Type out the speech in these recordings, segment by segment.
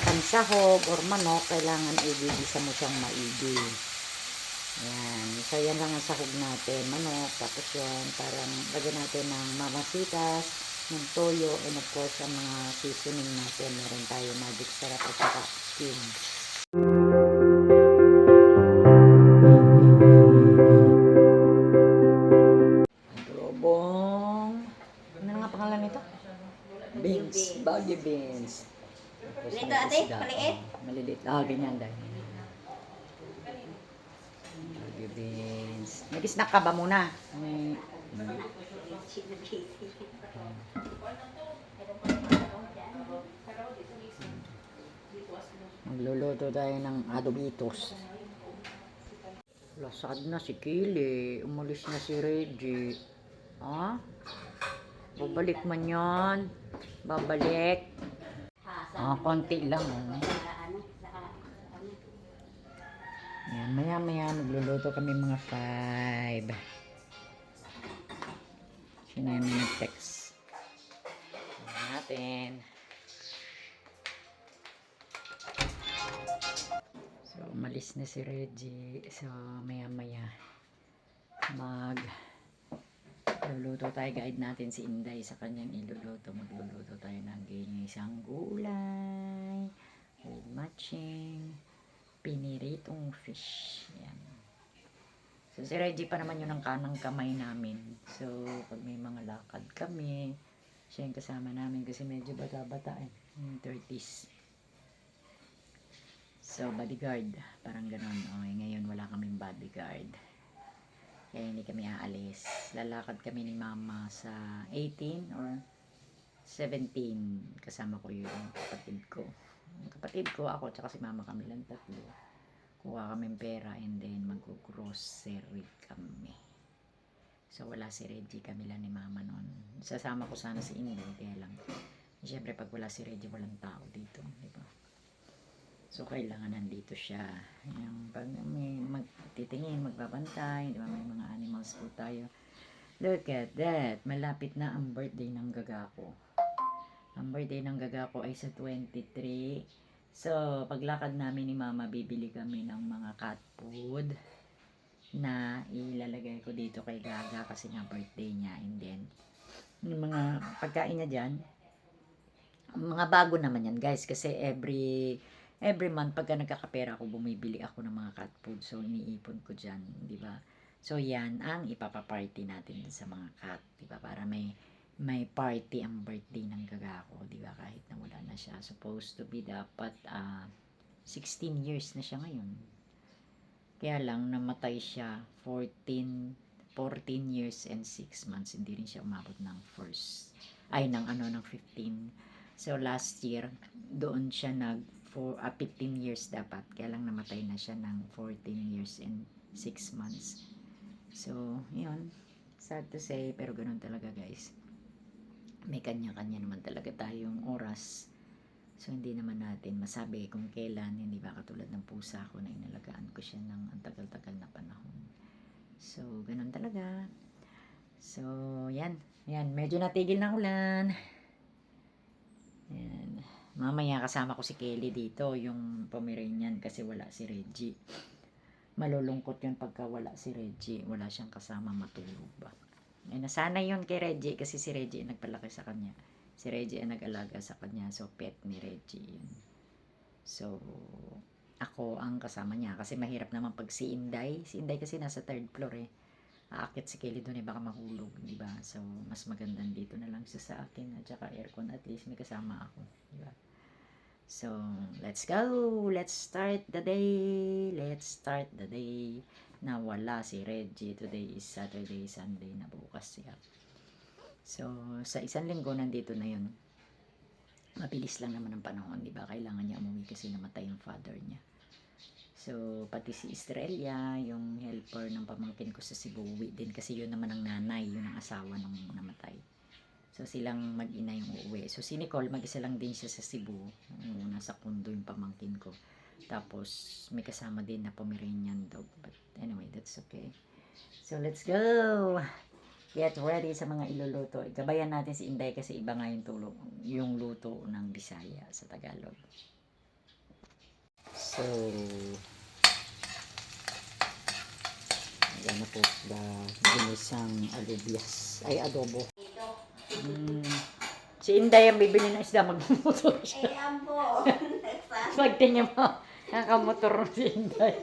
pansahog or manok, kailangan igigisa mo siyang maigi. Yan. So, yan lang ang sahog natin. Manok, tapos yan, parang lagyan natin ng mamasitas, ng toyo, and of course, ang mga seasoning natin. Meron tayo magic sarap at saka cubes. Adobong. Ano nga pangalan nito? Beans. Baggy beans. Ito ate, maliit? Maliliit. Ganyan dahil. Baggy beans. Nag-snack ka ba muna? Magluluto tayo ng adobitos. Lasad na si Kili. Umalis na si Reggie. Babalik man yan. Babalik. Konti lang. Yan, maya magluluto kami mga 5. Sino yung nag-text? Natin. So, umalis na si Reggie. So, maya luluto tayo. Guide natin si Inday sa kanyang iluluto. Magluluto tayo ng ginisang gulay with matching piniritong fish. Yan. So, si Reggie pa naman yun ang kanang kamay namin. So, pag may mga lakad kami, siya yung kasama namin kasi medyo bata-bata 30s. So, bodyguard. Parang ganon. Ngayon wala kaming bodyguard. Kaya hindi kami aalis. Lalakad kami ni Mama sa 18 or 17. Kasama ko yung kapatid ko. Yung kapatid ko, ako, tsaka si Mama kami lang tatlo. Kuha kami pera and then mag-grocery kami. So, wala si Reggie, kami lang ni Mama noon. Sasama ko sana si Inday, kaya lang. Siyempre, pag wala si Reggie, walang tao dito. Diba? So, kailangan nandito siya. Yung pag may magtitingin, magbabantay, diba? May mga animals po tayo. Look at that. Malapit na ang birthday ng gaga ko. Ang birthday ng gaga ko ay sa 23. So, paglakad namin ni Mama, bibili kami ng mga cat food na ilalagay ko dito kay Gaga kasi nga birthday niya. And then, yung mga pagkain niya dyan, mga bago naman yan guys kasi every month pagka nagkakapera ako, bumibili ako ng mga cat food. So, iniipon ko dyan, di ba? So, yan ang ipapaparty natin sa mga cat, di ba? Para may party ang birthday ng gaga ko, di ba? Kahit na wala na siya. Supposed to be dapat 16 years na siya ngayon. Kaya lang, namatay siya 14 years and 6 months. Hindi rin siya umabot ng ng 15. So, last year, doon siya 15 years dapat. Kaya lang namatay na siya ng 14 years and 6 months. So, yun. Sad to say, pero ganun talaga guys. May kanya-kanya naman talaga tayong oras. So, hindi naman natin masabi kung kailan, hindi ba katulad ng pusa ko na inalagaan ko siya ng ang tagal-tagal na panahon. So, ganun talaga. So, yan. Yan, medyo natigil ng ulan. Yan. Mamaya kasama ko si Kelly dito, yung Pomeranian kasi wala si Reggie. Malulungkot yun pagka wala si Reggie. Wala siyang kasama matulog ba. Nasanay yun kay Reggie kasi si Reggie nagpalaki sa kanya. Si Reggie ang nag-alaga sa kanya. So, pet ni Reggie yun. So, ako ang kasama niya. Kasi mahirap naman pag si Inday. Si Inday kasi nasa 3rd floor Aakit si Kelly doon baka mahulog. Diba? So, mas magandang dito na lang siya sa akin. At saka aircon. At least may kasama ako. Diba? So, let's go. Let's start the day. Let's start the day. Na wala si Reggie. Today is Saturday, Sunday na bukas siya. So, sa isang linggo nandito na yun. Mabilis lang naman ang panahon, di ba? Kailangan niya umuwi kasi namatay yung father niya. So, pati si Estrella, yung helper ng pamangkin ko sa Cebu, din kasi yun naman ang nanay, yun ang asawa nung namatay. So, silang mag-ina yung uuwi. So, si Nicole, mag-isa lang din siya sa Cebu. Nasa condo yung pamangkin ko. Tapos, may kasama din na Pomeranian dog. But anyway, that's okay. So, let's go! Get ready sa mga iluluto. Gabayan natin si Inday kasi iba nga yung luto ng Bisaya sa Tagalog. So, ayan na po the ginisang alubias. Ay, adobo. Ito. Si Inday ang bibili ng isda, magmumotor siya. Eh, ambo. Pagtingin mo, nakamotor si Inday.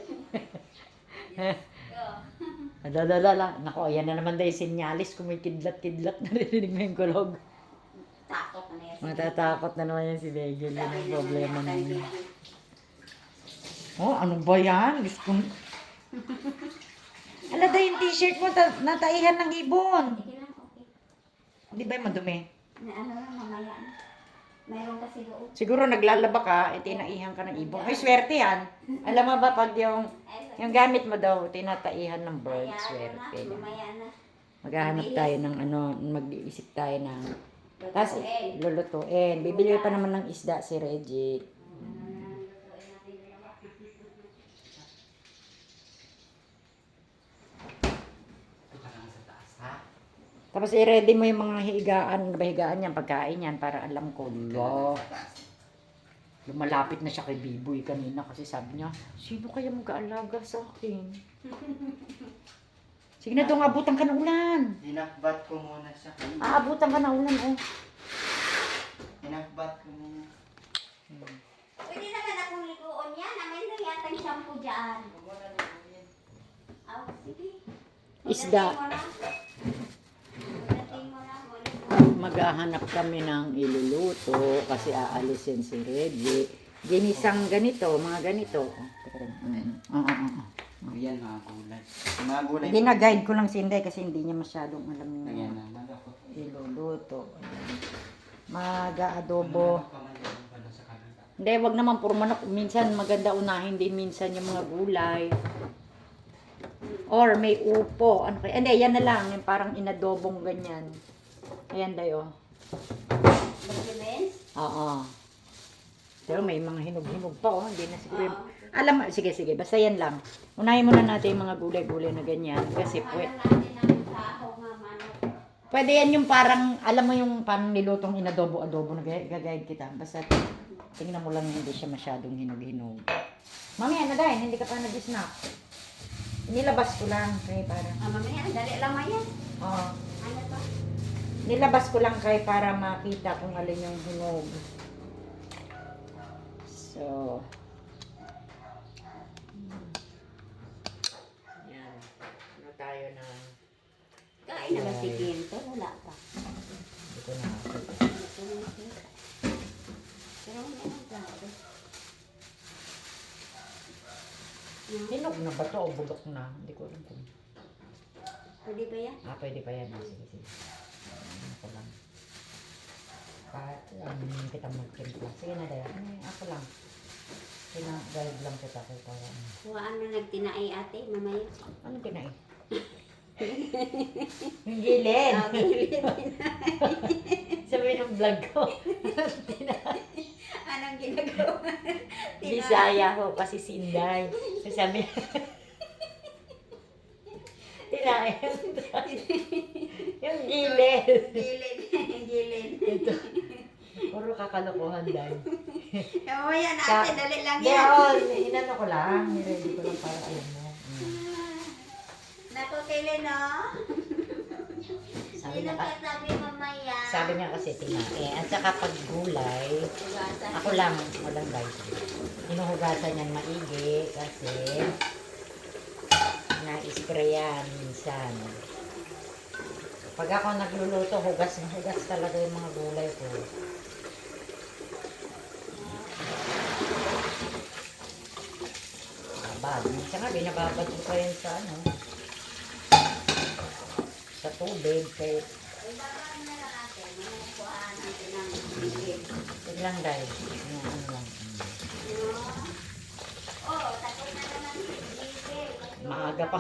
Adadala. Nako, ayan na naman dahil sinyalis. Kung may kidlat-kidlat, narinig mo yung kulog. Takot na yan. Matatakot na naman yan si Begel. Yan ang problema Sabi namin. niya, Oh, ano ba yan? Diyos ko. Ala, dahil yung t-shirt mo, nataihan ng ibon. sige lang, okay. Di ba yung madumi? Na ano lang, mamaya na. Mayroon kasi doon. Siguro naglalaba ka, tinaihan ka ng ibon. Ay, swerte yan. Alam mo ba, pag yung gamit mo daw, tinataihan ng bird, swerte. Mamaya na. Maghahanap tayo ng ano, mag-iisip tayo ng, tapos Lutuin. lulutuin. Bibili pa naman ng isda si Reggie. Tapos i-ready mo yung mga higaan yan, pagkain yan, para alam ko, lo. Lumalapit na siya kay Biboy kanina kasi sabi niya, sino kaya mag-aalaga sa akin? Sige na doon, abutan ka ng ulan. Hinakbat ko muna siya. Aabutan ka ng ulan, oh. Hinakbat ko muna. Pwede naman akong liguon yan. May na yata yung shampoo dyan. Oh, sige. Isda. Pagdating mo na. Maghahanap kami ng iluluto kasi aalisin si Reggie. Ginisang ganito, mga ganito. Ayan, mga gulay. Mga gulay. Gina-guide ko lang si Inday kasi hindi niya masyadong alam Ayan yung naman ako. iluluto. Mag-adobo. Ano sa kanila? Hindi, wag naman puro manok. Minsan maganda unahin din minsan yung mga gulay. Or may upo. Ano kaya? Hindi, yan na lang. Yung parang inadobong ganyan. Ayan dayo. Documents? Oo. Pero may mga hinog-hinog pa, oh. Hindi na siguro. Oo. Alam mo, sige, basta yan lang. Unahin muna natin yung mga gulay-gulay na ganyan. Kasi Alam natin namin sa ako nga manok. pwede yan yung parang, alam mo yung parang nilutong inadobo-adobo na gagayad kita. Basta tingnan mo lang hindi siya masyadong hinog-hinog. Mamaya na dahil, hindi ka pa nag-snap. Nilabas ko lang kay para. Mamaya, dali lang yan. Oo. Ano to? Nilabas ko lang kay para makita kung alin yung hinog. So, yan. Ano tayo na, Kain na ba si Quinto? Wala pa. hindi ko na ako. Ito na nakita. Pero meron ka. Hinog na ba to o bulok na? Hindi ko alam kung. Pwede ba yan? Pwede pa yan. Sige. Ano ko lang. Kita mag-timpla. Sige na dahil. Ako lang. Guide lang kita kay para. Kuhaan na nagtinai ate, mamaya. Ano tinay? Yung gilid. Sabi ng vlog ko. Anong ginagawa? Bisaya ho kasi si Inday. So sabi tinay. Yung gilid. Gilid. Ito. Puro kakalokohan dahil. Mamaya natin, dali lang Hindi, yan. oo. Inano ko lang. Niready ko lang para alam mo. Naku, Kili, no? Sabi Sino niya, ka sabi mamaya? sabi niya kasi tinae. At saka pag gulay, Hugasan. ako lang, walang guys. Hinuhugasan niyan maigi kasi na-sprayan minsan. Pag ako nagluluto, hugas na hugas talaga yung mga gulay ko. Babad. Minsan nga, binababad ko pa yan sa sa tubig. Kaya, Ibabaan na lang natin. Manukuhaan natin ng bigay. yun lang guys. Yung ano lang. Oh, tapos na naman bigay. Maaga pa.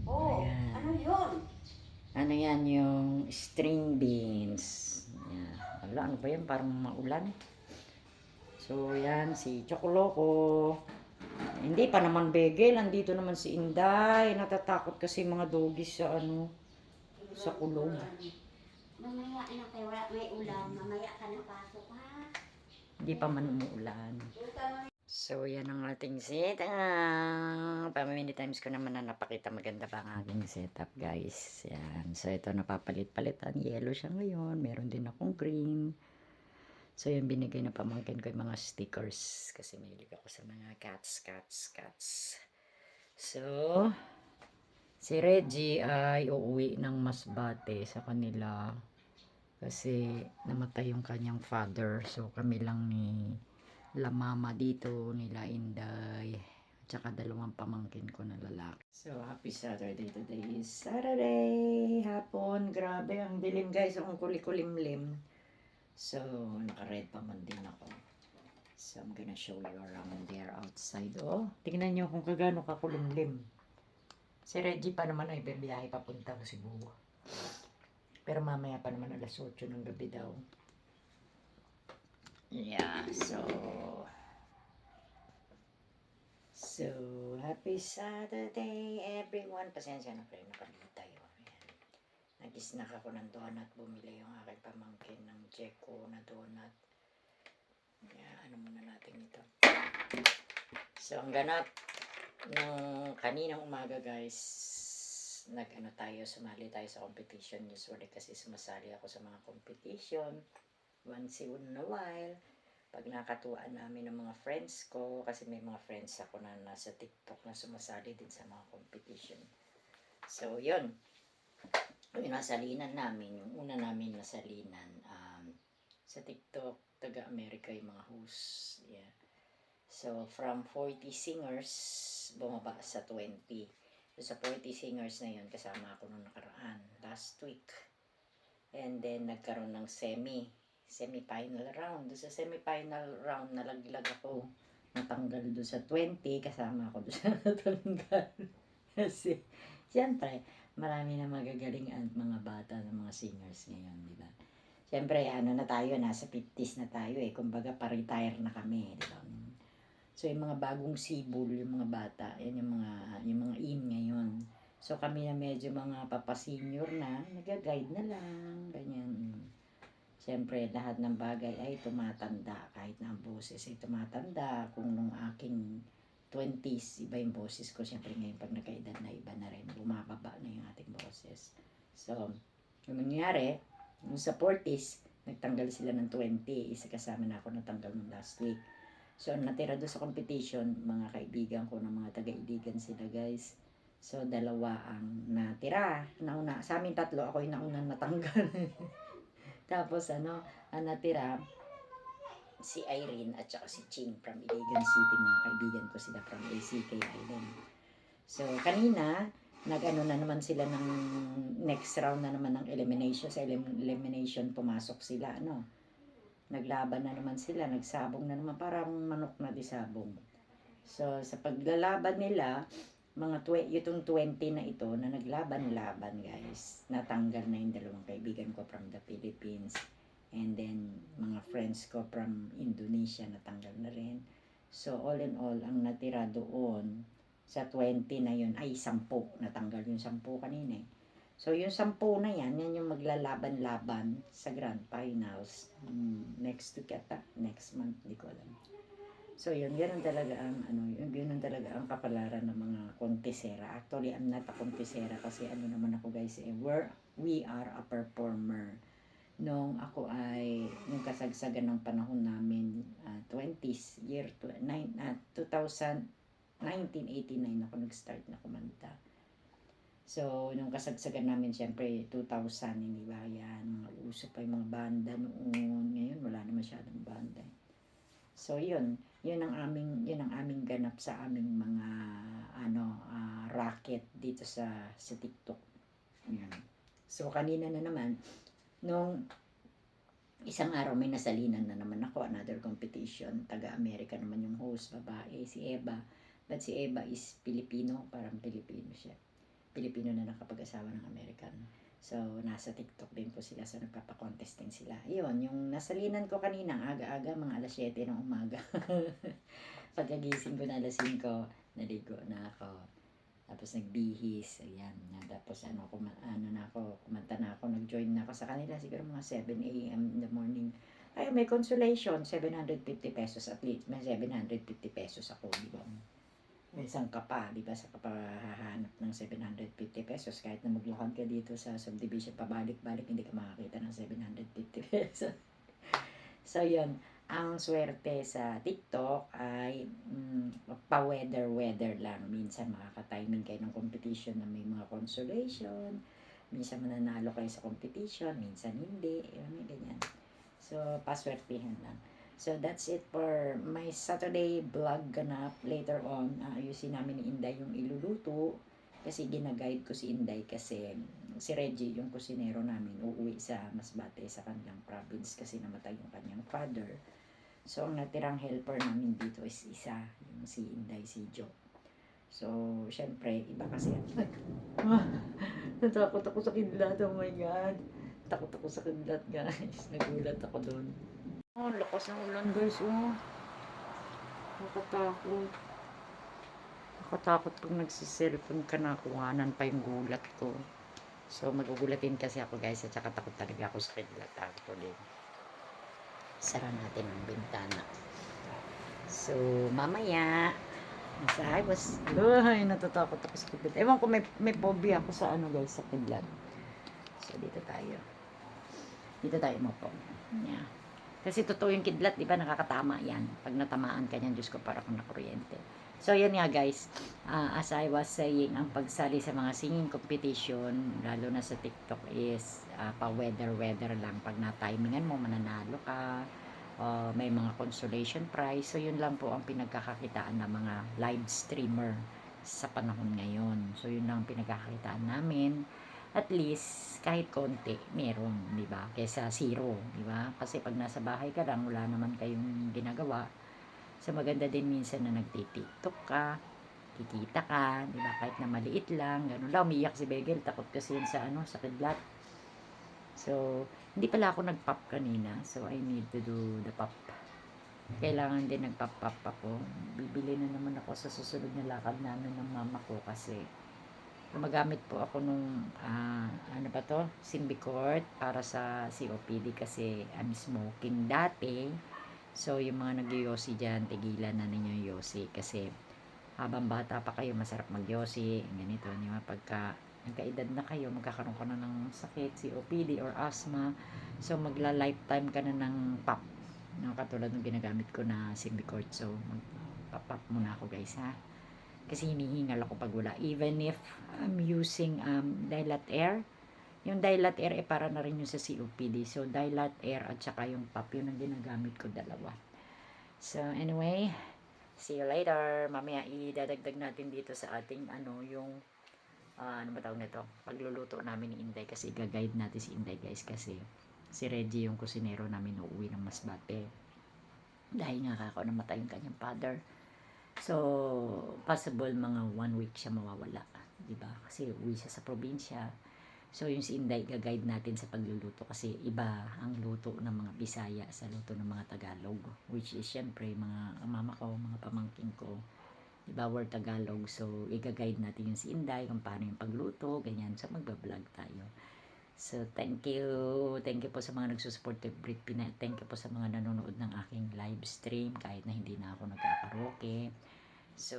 Oh, Ayan. ano yun? Ano yan, yung string beans. Yan. Ala, ano ba yan? Parang maulan. So, yan, si Chocoloko. Hindi pa naman Begel. Nandito naman si Inday. Natatakot kasi mga doggies sa sa kulog. Mamaya na kayo, wala may ulam. Mamaya ka na pasok, ha? Di pa man umuulan. So, yan ang ating setup. Many times ko naman na napakita maganda ba ang aking setup, guys. Yan. So, ito napapalit-palitan. Yellow siya ngayon. Meron din akong green. So, yung binigay na pamangkin ko yung mga stickers. Kasi mahilig ako sa mga cats. So, si Reggie ay uuwi ng Masbate sa kanila. Kasi namatay yung kanyang father. So, kami lang ni la mama dito, nila Inday, tsaka dalawang pamangkin ko na lalaki. So, happy Saturday. Today is Saturday, hapon. Grabe, ang dilim guys, ang kulikulimlim. So, naka-red pa man din ako. So, I'm gonna show you around there outside. Oh, tingnan nyo kung kagano kakulimlim. Si Reggie pa naman ay bibiyahe papuntang Cebu. Pero mamaya pa naman alas 8 ng gabi daw. Yeah, so happy Saturday everyone. Pasensya na kayo, nakabili tayo. Ayan. Nag-snack ako ng donut. Bumili yung aking pamangkin ng Jeko na donut. Yeah, ano muna natin ito. So, ang ganap nung kaninang umaga guys, sumali tayo sa competition. Usually kasi sumasali ako sa mga competition once in a while, pag nakatuwaan namin ng mga friends ko, kasi may mga friends ako na nasa TikTok na sumasali din sa mga competition. So, yun. Yung nasalinan namin, yung una namin nasalinan, sa TikTok, taga-America yung mga hosts. Yeah. So, from 40 singers, bumaba sa 20. So, sa 40 singers na yun, kasama ako nung nakaraan, last week. And then, nagkaroon ng semi-final round. Doon sa semi-final round, nalaglag ako. Natanggal doon sa 20, kasama ako doon sa natanggal. Kasi, siyempre, marami na magagaling ang mga bata ng mga singers ngayon, di ba? Siyempre, na tayo, nasa 50s na tayo eh. Kumbaga, pa-retire na kami, di ba? So, yung mga bagong sibol, yung mga bata, yan yung mga in ngayon. So, kami na medyo mga papa-senior na, nag-guide na lang, ganyan. Siyempre, lahat ng bagay ay tumatanda. Kahit na ang boses ay tumatanda. Kung nung aking 20s, iba yung boses ko. Siyempre ngayon, pag nagkaedad na, iba na rin. Bumababa na yung ating boses. So, yung nangyari, yung sa 40s, nagtanggal sila ng 20. Isa kasama na ako natanggal ng last week. So, natira doon sa competition, mga kaibigan ko ng mga taga-iligan sila, guys. So, dalawa ang natira. Nauna, sa amin tatlo, ako yung naunang natanggal. Tapos ang natira, si Irene at saka si Ching from Iligan City. Mga kaibigan ko sila from ACK Island. So, kanina, na naman sila ng next round na naman ng elimination. Sa elimination, pumasok sila, Naglaban na naman sila, nagsabong na naman, parang manok na disabong. So, sa paglalaban nila, itong 20 na ito na naglaban-laban guys, natanggal na yung dalawang kaibigan ko from the Philippines, and then mga friends ko from Indonesia natanggal na rin. So all in all, ang natira doon sa 20 na yun ay 10, natanggal yung 10 kanina. So yung 10 na yan yung maglalaban-laban sa grand finals next week ata, next month, hindi ko alam. So yun talaga ang yun talaga ang kapalaran ng mga kontesera. Actually, I'm not a kontesera kasi naman ako guys, we are a performer. Nung ako ay nung kasagsagan ng panahon namin 20s year 1989 ako nag-start na kumanta. So nung kasagsagan namin syempre 2000, hindi ba yan, mga uso pa yung mga banda noon. Ngayon wala na masyadong banda. So yun ang aming ganap sa aming mga racket dito sa TikTok. Yan. So kanina na naman nung isang araw may nasalinan na naman ako, another competition, taga-America naman yung host, babae, si Eva. But si Eva is Pilipino, parang Pilipino siya. Pilipino na nakapag-asawa ng American. So, nasa TikTok din po sila. So, nagpapakontest din sila. Yun, yung nasalinan ko kanina, aga-aga, mga alas 7 ng umaga. Pagkagising ko na alas 5, naligo na ako. Tapos nagbihis, ayan. Tapos kumanta na ako, nag-join na ako sa kanila. Siguro mga 7 a.m. in the morning. Ay, may consolation, 750 pesos at least. May 750 pesos ako, di ba? May isang ka pa, di ba? Sa kapahahanap ng 750 pesos. Kahit na maglakad ka dito sa subdivision, pabalik-balik, hindi ka makakita ng 750 pesos. So, yun. Ang swerte sa TikTok ay pa-weather lang. Minsan makaka-timing kayo ng competition na may mga consolation. Minsan mananalo kayo sa competition, minsan hindi. May ganyan. So, paswertihan lang. So, that's it for my Saturday vlog ganap. Later on, ayusin namin ni Inday yung iluluto. Kasi ginaguide ko si Inday kasi si Reggie, yung kusinero namin, uuwi sa Masbate sa kanyang province kasi namatay yung kanyang father. So, ang natirang helper namin dito is isa, yung si Inday, si Jo. So, syempre, iba kasi. Natakot ako sa kidlat, oh my God. Takot ako sa kidlat, guys. Nagulat ako doon. Oh, lakas ng ulan, guys, oh. Nakatakot. Nakatakot pag nagsiselfon ka na, kuhanan pa yung gulat ko. So, magugulatin kasi ako, guys, at saka takot talaga ako sa kidlat. Actually. Sara natin ang bintana. So, mamaya, ay, natatakot ako sa kidlat. Ewan ko, may phobia ako sa ano, guys, sa kidlat. So, dito tayo. Dito tayo mo po. Yeah. Kasi totoo yung kidlat, di ba, nakakatama yan. Pag natamaan ka niyan, Diyos ko, para kung nakuryente. So, yan nga, guys. As I was saying, ang pagsali sa mga singing competition, lalo na sa TikTok, is pa-weather lang. Pag na-timingan mo, mananalo ka. May mga consolation prize. So, yun lang po ang pinagkakakitaan ng mga live streamer sa panahon ngayon. So, yun lang ang pinagkakakitaan namin. At least, kahit konti, meron, di ba? Kesa zero, di ba? Kasi pag nasa bahay ka lang, wala naman kayong ginagawa. So, maganda din minsan na nagtitiktok ka, kikita ka, di ba? Kahit na maliit lang, gano'n lang. Umiyak si Begel, takot kasi yun sa, sa kidlat. So, hindi pala ako nag-pop kanina. So, I need to do the pop. Kailangan din nag-pop ako. Bibili na naman ako sa susunod na lakad namin ng mama ko kasi gumagamit po ako nung, ano ba to? Symbicort para sa COPD kasi I'm smoking dati. So, yung mga nag-yosi dyan, tigilan na ninyo yung yosi kasi habang bata pa kayo, masarap mag-yosi. Ganito, di ba? Pagka nagkaedad na kayo, magkakaroon ka na ng sakit, COPD or asthma. So, magla-lifetime ka na ng pop. No, katulad ng ginagamit ko na Symbicort. So, mag-pop muna ako, guys, ha? Kasi hinihingal ako pag wala. Even if I'm using Dilat Air. Yung Dilat Air, para na rin yung sa COPD. So, Dilat Air at saka yung pop, yun ang ginagamit ko, dalawa. So, anyway, see you later. Mamaya, idadagdag natin dito sa ating, yung ano ba tawag nito? Pagluluto namin ni Inday kasi i-guide natin si Inday, guys, kasi si Reggie yung kusinero namin uuwi ng Masbate dahil nga kako namatay yung kanyang father. So possible mga 1 week siya mawawala, di ba? Kasi uwi siya sa probinsya. So yung si Inday i-guide natin sa pagluluto kasi iba ang luto ng mga Bisaya sa luto ng mga Tagalog, which is syempre mga mama ko, mga pamangkin ko, diba, word Tagalog. So, i-guide natin yung si Inday kung paano yung pagluto, ganyan. So, magbablog tayo. So, thank you. Thank you po sa mga nagsusupport to Brit Pina. Thank you po sa mga nanonood ng aking live stream kahit na hindi na ako nagkakaroke. So,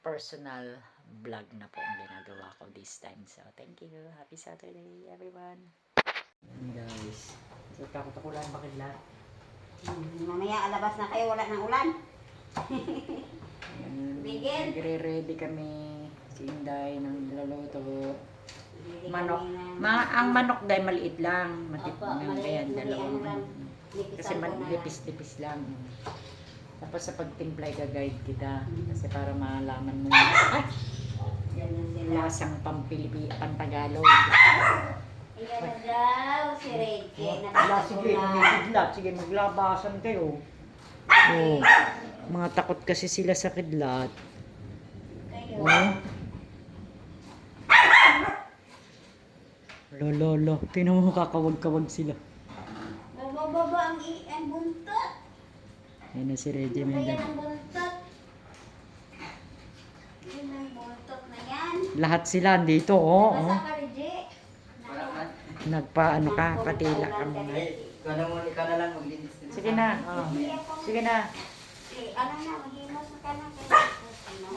personal vlog na po ang ginagawa ko this time. So, thank you. Happy Saturday, everyone. Guys, so takot ako lang bakidlat. Mamaya alabas na kayo, wala ng ulan. Bigel. Nagre-ready kami si Inday ng niluluto. Bili Manok. kami ng- Ang manok dahil maliit lang. Opo, Kaya maliit, dalawang maliit lang. kasi lipis-lipis lang. Tapos sa pagtimpla, i-guide kita. Kasi para malaman mo yung lasang Tagalog. Ayan na daw si Reggie. Sige, kidlat. Sige, maglabasan kayo. Oh, mga takot kasi sila sa kidlat. Kayo. Lolo, tinan mo, kakawag-kawag sila. Bababa ang buntot. Ayan na si Reggie Ayan Mendan. ang buntot. Ayan ang buntot na yan. Lahat sila dito, oh. Basta ka, Reggie. Nagpa, patila ka muna. Ikaw na lang maglinis. Sige na. Oh. Sige na. Ano na, maghimos na ka na. Ano,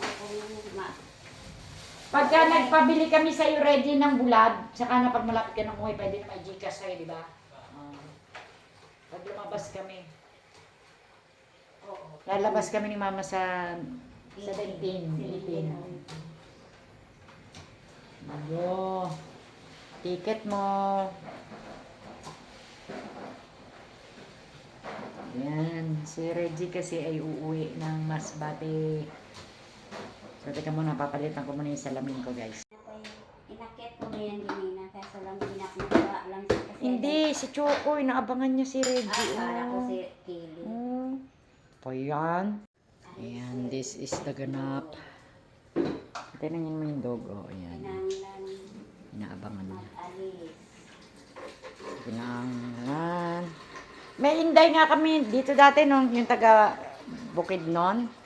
Pagka nagpabili kami sa iyo ready ng bulad, saka na pag malapit ka ng uwi, pwede na may Gcash sa'yo, di ba? Pag lumabas kami. Lalabas kami ni Mama sa 17, 18. Ayo. Ticket mo. Yan. Si Reggie kasi ay uuwi ng Masbate. So, teka muna, papalitan ko muna yung salamin ko, guys. inakit ko na yan ganina, kaso lang binaknagawa lang siya kasi. Hindi, si Choco, inaabangan niya si Reggie. Akala ko si Kili. Pa yan. Ayan, this is the ganap. Tingnan mo yung dog, oh. Ayan. Pinanglan, Inaabangan niya. mag-alis. Pinangan. May inday nga kami dito dati nung yung taga Bukidnon.